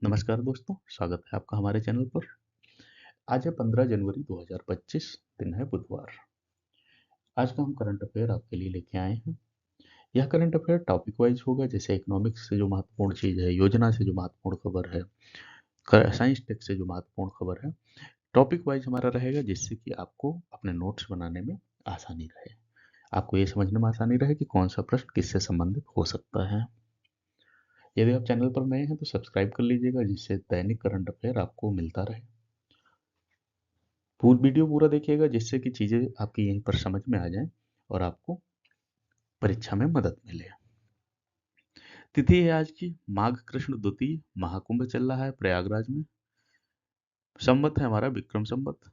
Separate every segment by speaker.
Speaker 1: नमस्कार दोस्तों, स्वागत है आपका हमारे चैनल पर। आज है 15 जनवरी 2025, दिन है बुधवार। आज का हम करंट अफेयर आपके लिए लेके आए हैं। यह करंट अफेयर टॉपिक वाइज होगा, जैसे इकोनॉमिक्स से जो महत्वपूर्ण चीज़ है, योजना से जो महत्वपूर्ण खबर है, साइंस टेक से जो महत्वपूर्ण खबर है, टॉपिक वाइज हमारा रहेगा, जिससे कि आपको अपने नोट्स बनाने में आसानी रहे। आपको ये समझने में आसानी रहे कि कौन सा प्रश्न किससे संबंधित हो सकता है। यदि आप चैनल पर नए हैं तो सब्सक्राइब कर लीजिएगा, जिससे दैनिक करंट अफेयर आपको मिलता रहे। वीडियो पूरा देखिएगा, जिससे कि चीज़ें आपकी यहीं पर समझ में आ जाएं और आपको परीक्षा में मदद मिले। तिथि है आज की माघ कृष्ण द्वितीय। महाकुंभ चल रहा है प्रयागराज में। संवत है हमारा विक्रम संवत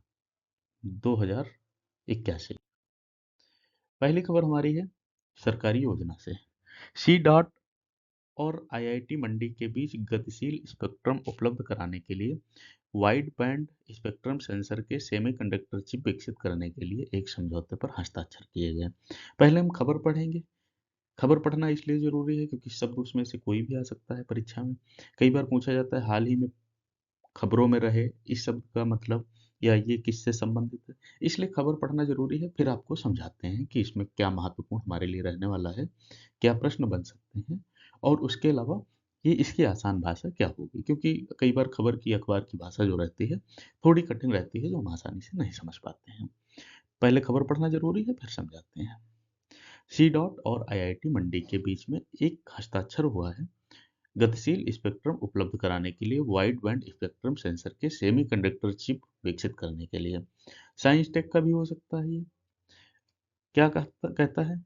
Speaker 1: 2081। पहली खबर हमारी है सरकारी योजना से। सी डॉट और आईआईटी मंडी के बीच गतिशील स्पेक्ट्रम उपलब्ध कराने के लिए वाइड बैंड स्पेक्ट्रम सेंसर के सेमीकंडक्टर चिप विकसित करने के लिए एक समझौते पर हस्ताक्षर किए गए। पहले हम खबर पढ़ेंगे। खबर पढ़ना इसलिए ज़रूरी है क्योंकि शब्द उसमें से कोई भी आ सकता है परीक्षा में। कई बार पूछा जाता है हाल ही में खबरों में रहे इस शब्द का मतलब या ये किससे संबंधित है, इसलिए खबर पढ़ना ज़रूरी है। फिर आपको समझाते हैं कि इसमें क्या महत्वपूर्ण हमारे लिए रहने वाला है, क्या प्रश्न बन सकते हैं, और उसके अलावा ये इसकी आसान भाषा क्या होगी, क्योंकि कई बार खबर की अखबार की भाषा जो रहती है थोड़ी कठिन रहती है, जो हम आसानी से नहीं समझ पाते हैं। पहले खबर पढ़ना ज़रूरी है, फिर समझाते हैं। सी डॉट और आईआईटी मंडी के बीच में एक हस्ताक्षर हुआ है गतिशील स्पेक्ट्रम उपलब्ध कराने के लिए वाइड बैंड स्पेक्ट्रम सेंसर के सेमीकंडक्टर चिप विकसित करने के लिए। साइंस टेक का भी हो सकता है ये। क्या कहता कहता है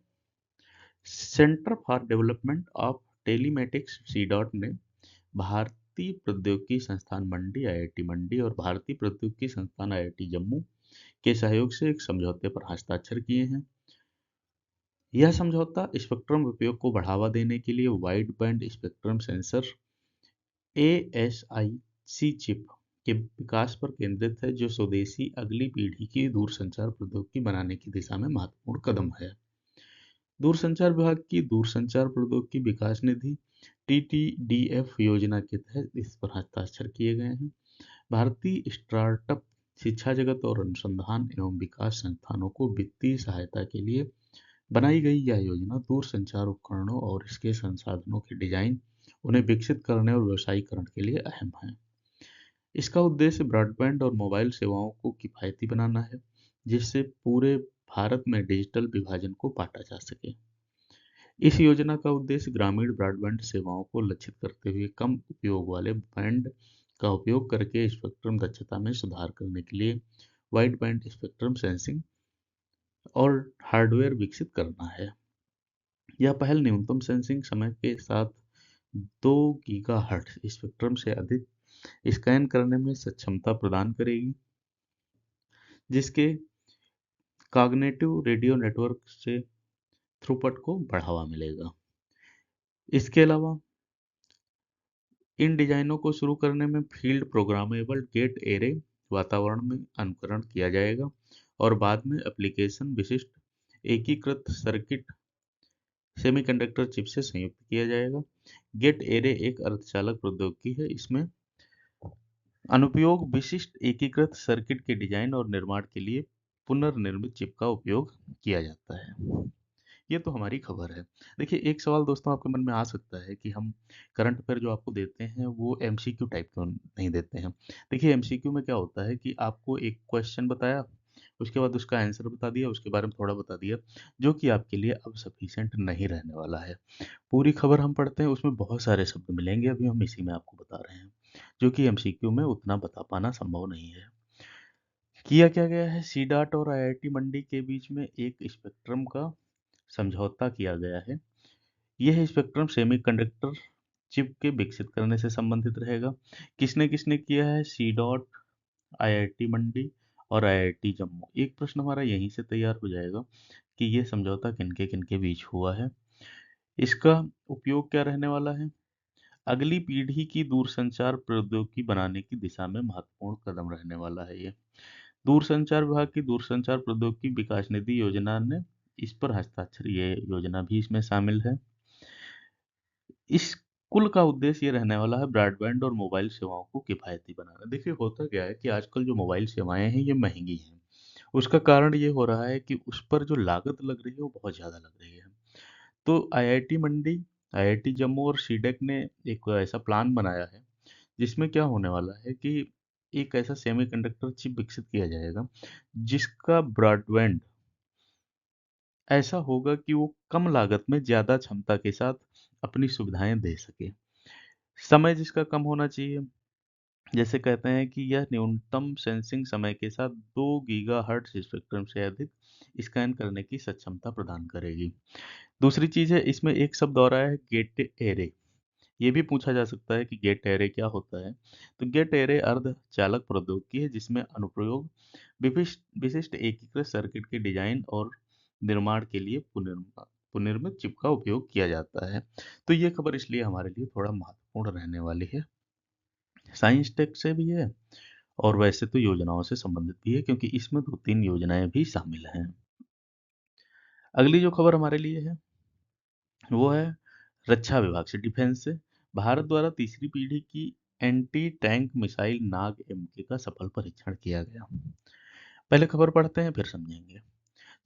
Speaker 1: centre for development of telematics C dot ने भारतीय प्रौद्योगिकी संस्थान मंडी आईआईटी मंडी और भारतीय प्रौद्योगिकी संस्थान आईआईटी जम्मू के सहयोग से एक समझौते पर हस्ताक्षर किए हैं। यह समझौता स्पेक्ट्रम उपयोग को बढ़ावा देने के लिए wide band spectrum sensor ASIC chip के विकास पर केंद्रित है, जो स्वदेशी अगली पीढ़ी की दूरसंचार प्रौद्योगिकी बनाने की दिशा में महत्वपूर्ण कदम है। दूरसंचार विभाग की दूरसंचार प्रौद्योगिकी विकास निधि TTDF योजना के तहत इस पर हस्ताक्षर किए गए हैं। भारतीय स्टार्टअप, शिक्षा जगत और अनुसंधान एवं विकास संस्थानों को वित्तीय सहायता के लिए बनाई गई यह योजना दूरसंचार उपकरणों और इसके संसाधनों के डिजाइन, उन्हें विकसित करने और व्यवसायीकरण के लिए अहम है। इसका उद्देश्य ब्रॉडबैंड और मोबाइल सेवाओं को किफायती बनाना है, जिससे पूरे भारत में डिजिटल विभाजन को पाटा जा सके। इस योजना का उद्देश्य ग्रामीण ब्रॉडबैंड सेवाओं को लक्षित करते हुए कम उपयोग वाले बैंड का उपयोग करके स्पेक्ट्रम दक्षता में सुधार करने के लिए वाइड बैंड स्पेक्ट्रम सेंसिंग और हार्डवेयर विकसित करना है। यह पहल न्यूनतम सेंसिंग समय के साथ 2 गीगाहर्ट्ज स्पेक्ट्रम से अधिक स्कैन करने में सक्षमता प्रदान करेगी, जिसके कॉग्निटिव रेडियो नेटवर्क से थ्रूपुट को बढ़ावा मिलेगा। इसके अलावा इन डिजाइनों को शुरू करने में फील्ड प्रोग्रामेबल गेट एरे वातावरण में अनुकरण किया जाएगा और बाद में एप्लीकेशन विशिष्ट एकीकृत सर्किट सेमीकंडक्टर चिप से संयुक्त किया जाएगा। गेट एरे एक अर्धचालक प्रौद्योगिकी है। इसमें अनुप्रयोग विशिष्ट एकीकृत सर्किट के डिजाइन और निर्माण के लिए पुनर्निर्मित चिप का उपयोग किया जाता है। ये तो हमारी खबर है। देखिए, एक सवाल दोस्तों आपके मन में आ सकता है कि हम करंट अफेयर जो आपको देते हैं वो एमसीक्यू टाइप क्यों नहीं देते हैं। देखिए, एमसीक्यू में क्या होता है कि आपको एक क्वेश्चन बताया, उसके बाद उसका आंसर बता दिया, उसके बारे में थोड़ा बता दिया, जो कि आपके लिए अब सफिशिएंट नहीं रहने वाला है। पूरी खबर हम पढ़ते हैं, उसमें बहुत सारे शब्द मिलेंगे, अभी हम इसी में आपको बता रहे हैं, जो कि एमसीक्यू में उतना बता पाना संभव नहीं है। किया क्या गया है, सी डाट और आईआईटी मंडी के बीच में एक स्पेक्ट्रम का समझौता किया गया है। यह स्पेक्ट्रम सेमीकंडक्टर चिप के विकसित करने से संबंधित रहेगा। किसने किसने किया है, सी डॉट, आईआईटी मंडी और आईआईटी जम्मू। एक प्रश्न हमारा यहीं से तैयार हो जाएगा कि यह समझौता किनके किनके बीच हुआ है। इसका उपयोग क्या रहने वाला है, अगली पीढ़ी की दूरसंचार प्रौद्योगिकी बनाने की दिशा में महत्वपूर्ण कदम रहने वाला है। ये दूरसंचार विभाग की दूरसंचार प्रौद्योगिकी विकास निधि योजना ने इस पर हस्ताक्षर, ये योजना भी इसमें शामिल है। इस कुल का उद्देश्य ये रहने वाला है ब्रॉडबैंड और मोबाइल सेवाओं को किफ़ायती बनाना। देखिए होता क्या है कि आजकल जो मोबाइल सेवाएँ हैं ये महँगी हैं। उसका कारण ये हो रहा है कि उस पर जो लागत लग रही है वो बहुत ज़्यादा लग रही है। तो आईआईटी मंडी, आईआईटी जम्मू और सीडेक ने एक ऐसा प्लान बनाया है जिसमें क्या होने वाला है कि एक ऐसा सेमीकंडक्टर चिप विकसित किया जाएगा जिसका ब्रॉडबैंड ऐसा होगा कि वो कम लागत में ज़्यादा क्षमता के साथ अपनी सुविधाएं दे सके। समय जिसका कम होना चाहिए, जैसे कहते हैं कि यह न्यूनतम सेंसिंग समय के साथ 2 गीगाहर्ट्ज़ स्पेक्ट्रम से अधिक स्कैन करने की सक्षमता प्रदान करेगी। दूसरी चीज़ है, इसमें एक शब्द और आया है, गेट एरे। ये भी पूछा जा सकता है कि गेट एरे क्या होता है? तो गेट एरे अर्धचालक प्रौद्योगिकी है जिसमें अनुप्रयोग विशिष्ट विशिष्ट एकीकृत सर्किट के डिजाइन और निर्माण के लिए पुनर्निर्मित चिप का उपयोग किया जाता है। तो ये खबर इसलिए हमारे लिए थोड़ा महत्वपूर्ण रहने वाली है। साइंस टेक से भी है और वैसे तो योजनाओं से संबंधित भी है क्योंकि इसमें 2-3 योजनाएं भी शामिल हैं। अगली जो खबर हमारे लिए है वो है रक्षा विभाग से, डिफेंस से। भारत द्वारा तीसरी पीढ़ी की एंटी टैंक मिसाइल नाग एमके का सफल परीक्षण किया गया। पहले खबर पढ़ते हैं फिर समझेंगे।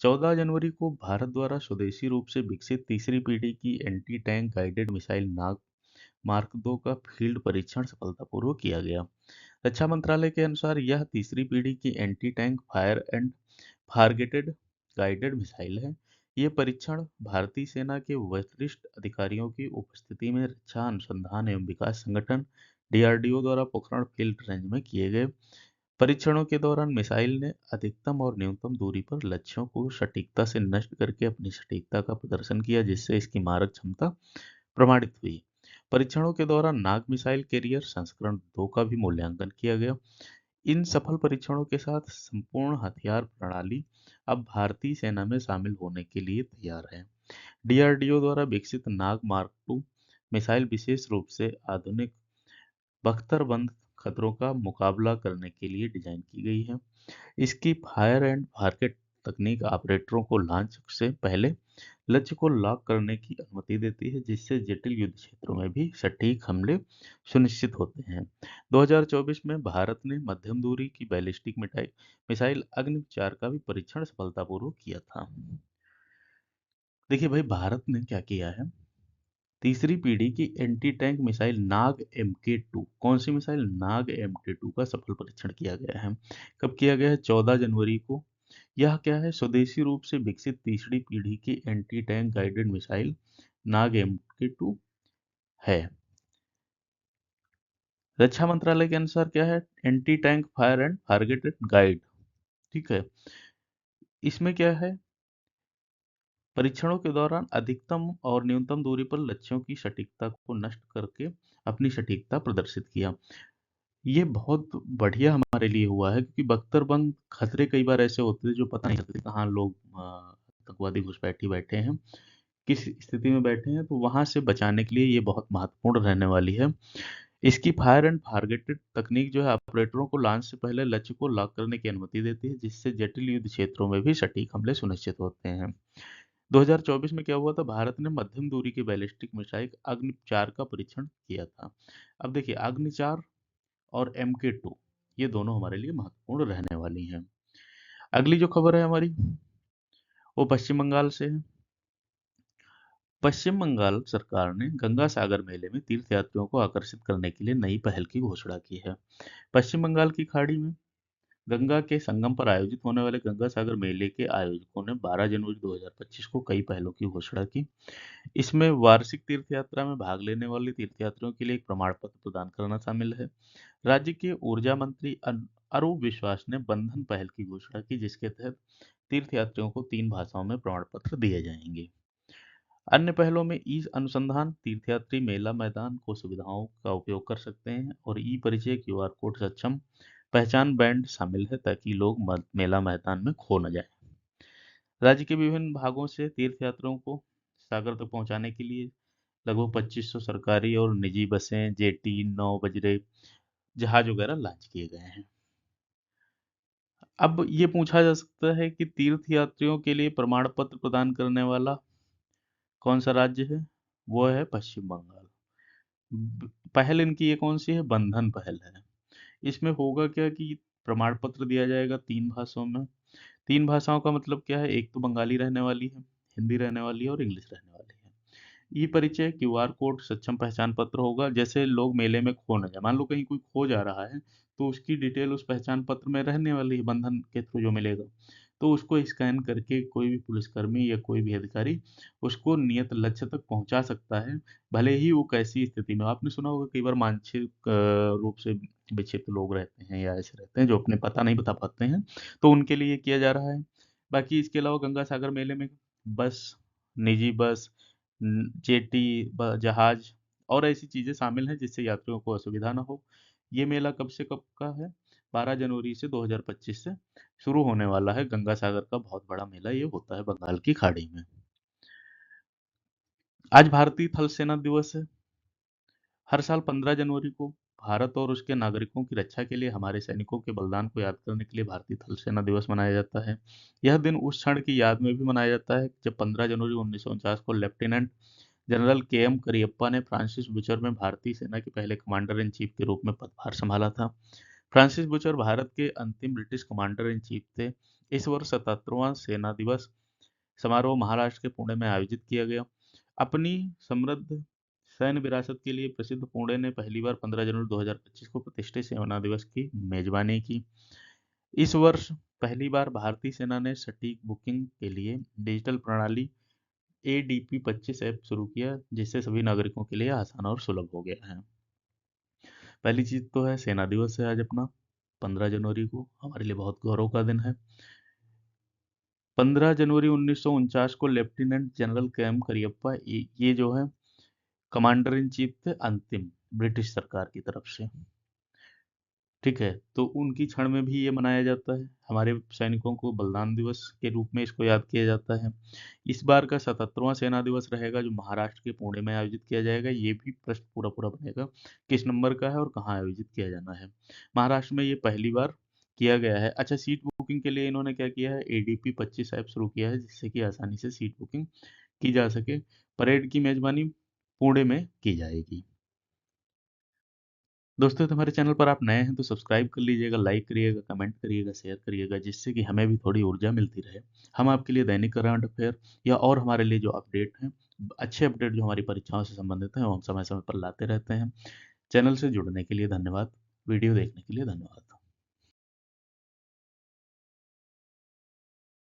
Speaker 1: 14 जनवरी को भारत द्वारा स्वदेशी रूप से विकसित तीसरी पीढ़ी की एंटी टैंक गाइडेड मिसाइल नाग मार्क 2 का फील्ड परीक्षण सफलतापूर्वक किया गया। रक्षा मंत्रालय के अनुसार यह तीसरी पीढ़ी की anti tank fire and forgetted guided missile है। ये परीक्षण भारतीय सेना के वरिष्ठ अधिकारियों की उपस्थिति में रक्षा अनुसंधान एवं विकास संगठन डीआरडीओ द्वारा पोखरण फील्ड रेंज में किए गए। परीक्षणों के दौरान मिसाइल ने अधिकतम और न्यूनतम दूरी पर लक्ष्यों को सटीकता से नष्ट करके अपनी सटीकता का प्रदर्शन किया जिससे इसकी मारक क्षमता प्रमाणित हुई। परीक्षणों के दौरान नाग मिसाइल कैरियर संस्करण 2 का भी मूल्यांकन किया गया। इन सफल परीक्षणों के साथ संपूर्ण हथियार प्रणाली अब भारतीय सेना में शामिल होने के लिए तैयार है। डीआरडीओ द्वारा विकसित नाग मार्क 2 मिसाइल विशेष रूप से आधुनिक बख्तरबंद खतरों का मुकाबला करने के लिए डिजाइन की गई है। इसकी फायर एंड फारकेट तकनीक ऑपरेटरों को लॉन्च से पहले लक्ष्य को लॉक करने की अनुमति देती है जिससे जटिल युद्ध क्षेत्रों में भी सटीक हमले सुनिश्चित होते हैं। 2024 में भारत ने मध्यम दूरी की बैलिस्टिक मिसाइल अग्नि 4 का भी परीक्षण सफलतापूर्वक किया था। देखिए भाई, भारत ने क्या किया है, तीसरी पीढ़ी की एंटी टैंक मिसाइल नाग एमके 2, कौन सी मिसाइल, नाग एमके 2 का सफल परीक्षण किया गया है। कब किया गया है? 14 जनवरी को। यह क्या है? स्वदेशी रूप से विकसित तीसरी पीढ़ी की एंटी टैंक गाइडेड मिसाइल नाग एमके 2 है। रक्षा मंत्रालय के अनुसार क्या है? Anti tank fire and targeted guide. ठीक है। इसमें क्या है? परीक्षणों के दौरान अधिकतम और न्यूनतम दूरी पर लक्ष्यों की सटीकता को नष्ट करके अपनी सटीकता प्रदर्शित किया। ये बहुत बढ़िया हमारे लिए हुआ है क्योंकि बख्तरबंद खतरे कई बार ऐसे होते थे जो पता नहीं चलते कहाँ लोग आतंकवादी घुसपैठी बैठे हैं, किस स्थिति में बैठे हैं, तो वहां से बचाने के लिए ये बहुत महत्वपूर्ण रहने वाली है। इसकी फायर एंड टारगेटेड तकनीक जो है ऑपरेटरों को लॉन्च से पहले लक्ष्य को लॉक करने की अनुमति देती है जिससे जटिल युद्ध क्षेत्रों में भी सटीक हमले सुनिश्चित होते हैं। 2024 में क्या हुआ था, भारत ने मध्यम दूरी की बैलिस्टिक मिसाइल अग्नि 4 का परीक्षण किया था। अब देखिए, अग्नि 4 और एमके 2 ये दोनों हमारे लिए महत्वपूर्ण रहने वाली हैं। अगली जो खबर है हमारी वो पश्चिम बंगाल से है। पश्चिम बंगाल सरकार ने गंगा सागर मेले में तीर्थयात्रियों को आकर्षित करने के लिए नई पहल की घोषणा की है। पश्चिम बंगाल की खाड़ी में गंगा के संगम पर आयोजित होने वाले गंगा सागर मेले के आयोजकों ने 12 जनवरी 2025 को कई पहलों की घोषणा की। इसमें वार्षिक तीर्थ यात्रा में भाग लेने वाले तीर्थयात्रियों के लिए एक प्रमाण पत्र प्रदान करना शामिल है। राज्य के ऊर्जा मंत्री अरूप विश्वास ने बंधन पहल की घोषणा की जिसके तहत तीर्थयात्रियों को 3 भाषाओं में प्रमाण पत्र दिए जाएंगे। अन्य पहलों में ई अनुसंधान, तीर्थयात्री मेला मैदान को सुविधाओं का उपयोग कर सकते हैं और ई परिचय क्यूआर कोड सक्षम पहचान बैंड शामिल है ताकि लोग मेला मैदान में खो न जाए। राज्य के विभिन्न भागों से तीर्थयात्रियों को सागर तक पहुंचाने के लिए लगभग 2500 सरकारी और निजी बसें, जेटी, नौ बजरे जहाज वगैरह लॉन्च किए गए हैं। अब ये पूछा जा सकता है कि तीर्थयात्रियों के लिए प्रमाण पत्र प्रदान करने वाला कौन सा राज्य है? वो है पश्चिम बंगाल। पहल इनकी ये कौन सी है? बंधन पहल है। इसमें होगा क्या कि प्रमाण पत्र दिया जाएगा 3 भाषाओं में। 3 भाषाओं का मतलब क्या है? एक तो बंगाली रहने वाली है, हिंदी रहने वाली है और इंग्लिश रहने वाली है। ई परिचय, क्यूआर कोड, सक्षम पहचान पत्र होगा। जैसे लोग मेले में खो ना जाए, मान लो कहीं कोई खो जा रहा है, तो उसकी डिटेल उस पहचान पत्र में रहने वाली है, बंधन के थ्रू जो मिलेगा। तो उसको स्कैन करके कोई भी पुलिसकर्मी या कोई भी अधिकारी उसको नियत लक्ष्य तक पहुंचा सकता है, भले ही वो कैसी स्थिति में हो। आपने सुना होगा कई बार मानसिक रूप से विक्षिप्त लोग रहते हैं या ऐसे रहते हैं जो अपने पता नहीं बता पाते हैं, तो उनके लिए ये किया जा रहा है। बाकी इसके अलावा गंगा सागर मेले में बस, निजी बस, जेटी, जहाज और ऐसी चीजें शामिल हैं जिससे यात्रियों को असुविधा ना हो। ये मेला कब से कब का है? 12 जनवरी से 2025 से शुरू होने वाला है। गंगा सागर का बहुत बड़ा मेला ये होता है बंगाल की खाड़ी में। आज भारतीय थल सेना दिवस है। हर साल 15 जनवरी को भारत और उसके नागरिकों की रक्षा के लिए हमारे सैनिकों के बलिदान को याद करने के लिए भारतीय थल सेना दिवस मनाया जाता है। यह दिन उस क्षण की याद में भी मनाया जाता है जब 15 जनवरी 1949 को लेफ्टिनेंट जनरल के एम करियप्पा ने फ्रांसिस बुचर में भारतीय सेना के पहले कमांडर इन चीफ के रूप में पदभार संभाला था। फ्रांसिस बुचर भारत के अंतिम ब्रिटिश कमांडर इन चीफ थे। इस वर्ष 77वां सेना दिवस समारोह महाराष्ट्र के पुणे में आयोजित किया गया। अपनी समृद्ध सैन्य विरासत के लिए प्रसिद्ध पुणे ने पहली बार 15 जनवरी 2025 को प्रतिष्ठित सेना दिवस की मेजबानी की। इस वर्ष पहली बार भारतीय सेना ने सटीक बुकिंग के लिए डिजिटल प्रणाली ADP 25 ऐप शुरू किया, जिससे सभी नागरिकों के लिए आसान और सुलभ हो गया है। पहली चीज तो है सेना दिवस है आज अपना 15 जनवरी को, हमारे लिए बहुत गौरव का दिन है। 15 जनवरी 1949 को लेफ्टिनेंट जनरल के एम करियप्पा ये जो है कमांडर इन चीफ थे अंतिम ब्रिटिश सरकार की तरफ से। ठीक है, तो उनकी क्षण में भी ये मनाया जाता है। हमारे सैनिकों को बलिदान दिवस के रूप में इसको याद किया जाता है। इस बार का 77वां सेना दिवस रहेगा जो महाराष्ट्र के पुणे में आयोजित किया जाएगा। ये भी प्रश्न पूरा पूरा बनेगा, किस नंबर का है और कहाँ आयोजित किया जाना है। महाराष्ट्र में ये पहली बार किया गया है। अच्छा, सीट बुकिंग के लिए इन्होंने क्या किया है? ADP 25 ऐप शुरू किया है जिससे कि आसानी से सीट बुकिंग की जा सके। परेड की मेजबानी पुणे में की जाएगी। दोस्तों, तो हमारे चैनल पर आप नए हैं तो सब्सक्राइब कर लीजिएगा, लाइक करिएगा, कमेंट करिएगा, शेयर करिएगा, जिससे कि हमें भी थोड़ी ऊर्जा मिलती रहे। हम आपके लिए दैनिक करंट अफेयर या और हमारे लिए जो अपडेट हैं, अच्छे अपडेट जो हमारी परीक्षाओं से संबंधित हैं, वो हम समय समय पर लाते रहते हैं। चैनल से जुड़ने के लिए धन्यवाद। वीडियो देखने के लिए धन्यवाद।